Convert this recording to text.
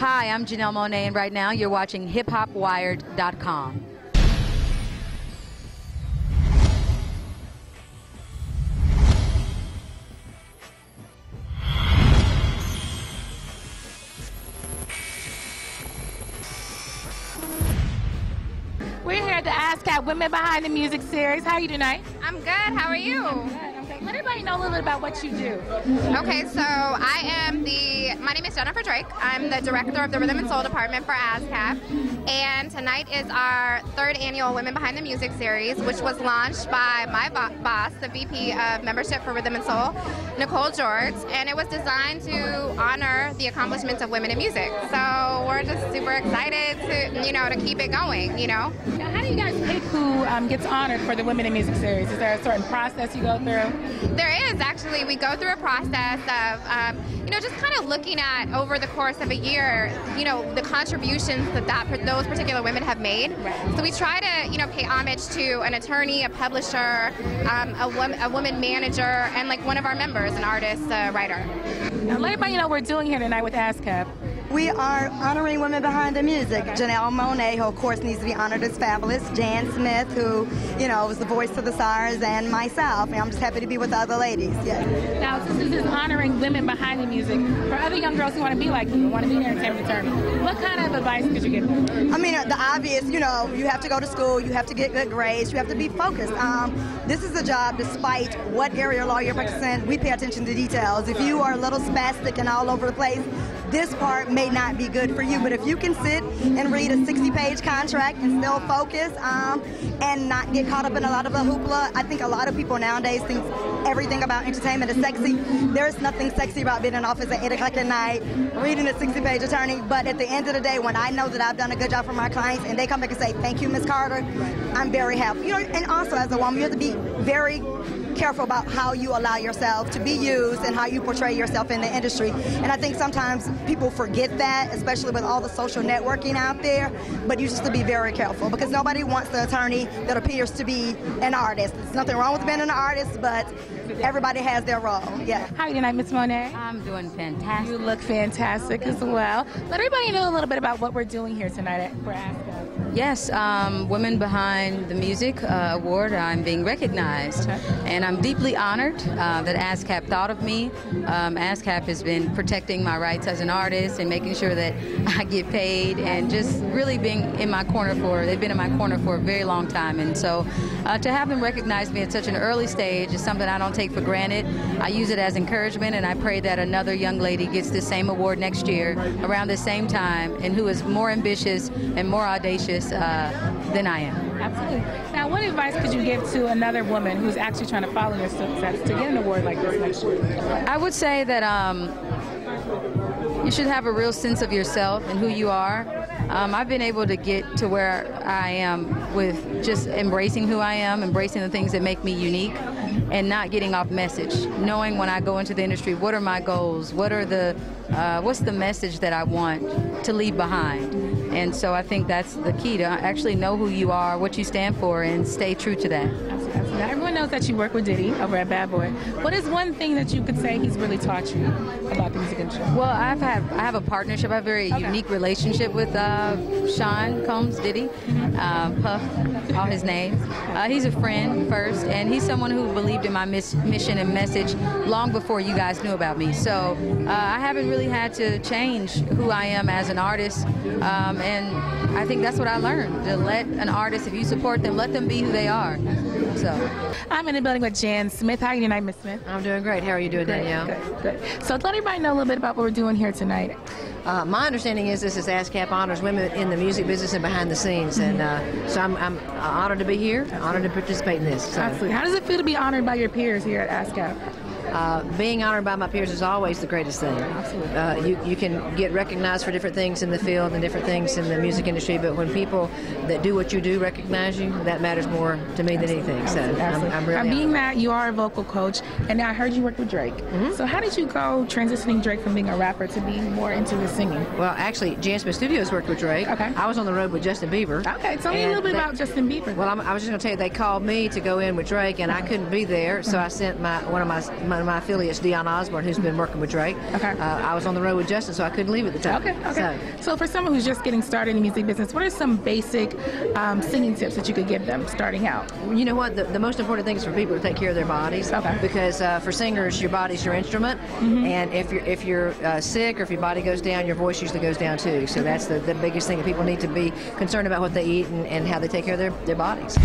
Hi, I'm Janelle Monae, and right now you're watching hiphopwired.com. We're here at the ASCAP Women Behind the Music series. How are you tonight? I'm good. How are you? I'm good. Let everybody know a little bit about what you do. Okay, so my name is Jennifer Drake. I'm the director of the Rhythm and Soul department for ASCAP. And tonight is our 3rd annual Women Behind the Music series, which was launched by my boss, the VP of Membership for Rhythm and Soul, Nicole George. And it was designed to honor the accomplishments of women in music. So we're just super excited to keep it going, Now, how do you guys pick who gets honored for the Women in Music series? Is there a certain process you go through? There is, actually. We go through a process of, just kind of looking at over the course of a year, the contributions that those particular women have made. Right. So we try to, pay homage to an attorney, a publisher, a woman manager, and like one of our members, an artist, a writer. Now, let everybody know what we're doing here tonight with ASCAP. We are honoring women behind the music. Janelle Monae, who of course needs to be honored, is fabulous. Jan Smith, who, was the voice of the stars, and myself. And I'm just happy to be with the other ladies. Yes. Now, since this is honoring women behind the music, for other young girls who want to be like you, want to be an entertainment attorney, what kind of advice could you give them? I mean, the obvious, you have to go to school, you have to get good grades, you have to be focused. This is a job, despite what area of law you're practicing, we pay attention to details. If you are a little spastic and all over the place, this part may not be good for you, but if you can sit and read a 60-page contract and still focus and not get caught up in a lot of the hoopla, I think a lot of people nowadays think everything about entertainment is sexy. There's nothing sexy about being in office at 8 o'clock at night, reading a 60-page attorney, but at the end of the day, when I know that I've done a good job for my clients and they come back and say, thank you, Ms. Carter, I'm very happy. And also as a woman, you have to be very careful about how you allow yourself to be used and how you portray yourself in the industry. And I think sometimes people forget that, especially with all the social networking out there, but you just have to be very careful because nobody wants the attorney that appears to be an artist. There's nothing wrong with being an artist, but everybody has their role. Yeah. How are you tonight, Miss Monet? I'm doing fantastic. You look fantastic as well. Let everybody know a little bit about what we're doing here tonight for ASCAP. Yes, Women Behind the Music Award. I'm being recognized, and I'm deeply honored that ASCAP thought of me. ASCAP has been protecting my rights as an artist and making sure that I get paid, and just really being in my corner they've been in my corner for a very long time. And so to have them recognize me at such an early stage is something I don't take for granted. I use it as encouragement, and I pray that another young lady gets the same award next year around the same time, and who is more ambitious and more audacious than I am. Absolutely. Now, what advice could you give to another woman who's actually trying to follow your success to get an award like this next year? I would say that you should have a real sense of yourself and who you are. I've been able to get to where I am with just embracing who I am, embracing the things that make me unique, and not getting off message. Knowing when I go into the industry, what are my goals? What's the message that I want to leave behind? And so I think that's the key, to actually know who you are, what you stand for, and stay true to that. Absolutely. Now, everyone knows that you work with Diddy over at Bad Boy. What is one thing that you could say he's really taught you about the music industry? Well, I have a partnership. I have a very unique relationship with Sean Combs Diddy, Puff, all his names. He's a friend first, and he's someone who believed in my mission and message long before you guys knew about me. So I haven't really had to change who I am as an artist, and I think that's what I learned, to let an artist, if you support them, let them be who they are. So I'm in the building with Jan Smith. How are you tonight, Miss Smith? I'm doing great. How are you doing, Danielle? Good. So let everybody know a little bit about what we're doing here tonight. My understanding is this is ASCAP honors women in the music business and behind the scenes, and so I'm honored to be here, honored to participate in this. So. Absolutely. How does it feel to be honored by your peers here at ASCAP? Being honored by my peers is always the greatest thing. Absolutely. You can get recognized for different things in the field and different things in the music industry, but when people that do what you do recognize you, that matters more to me than anything. So I'm really. And being that you are a vocal coach, and I heard you work with Drake. So how did you go transitioning Drake from being a rapper to being more into his singing? Well, actually, Jan Smith Studios worked with Drake. Okay. I was on the road with Justin Bieber. Okay, tell me a little bit about Justin Bieber. Well, I was just going to tell you, they called me to go in with Drake, and I couldn't be there, so I sent one of of my affiliates, Dion Osborne, who's been working with Drake. Okay. I was on the road with Justin, so I couldn't leave at the time. Okay. So for someone who's just getting started in the music business, what are some basic singing tips that you could give them starting out? You know what? The most important thing is for people to take care of their bodies. Okay. Because for singers, your body's your instrument, and if you're sick or if your body goes down, your voice usually goes down too. So that's the biggest thing that people need to be concerned about, what they eat and how they take care of their bodies.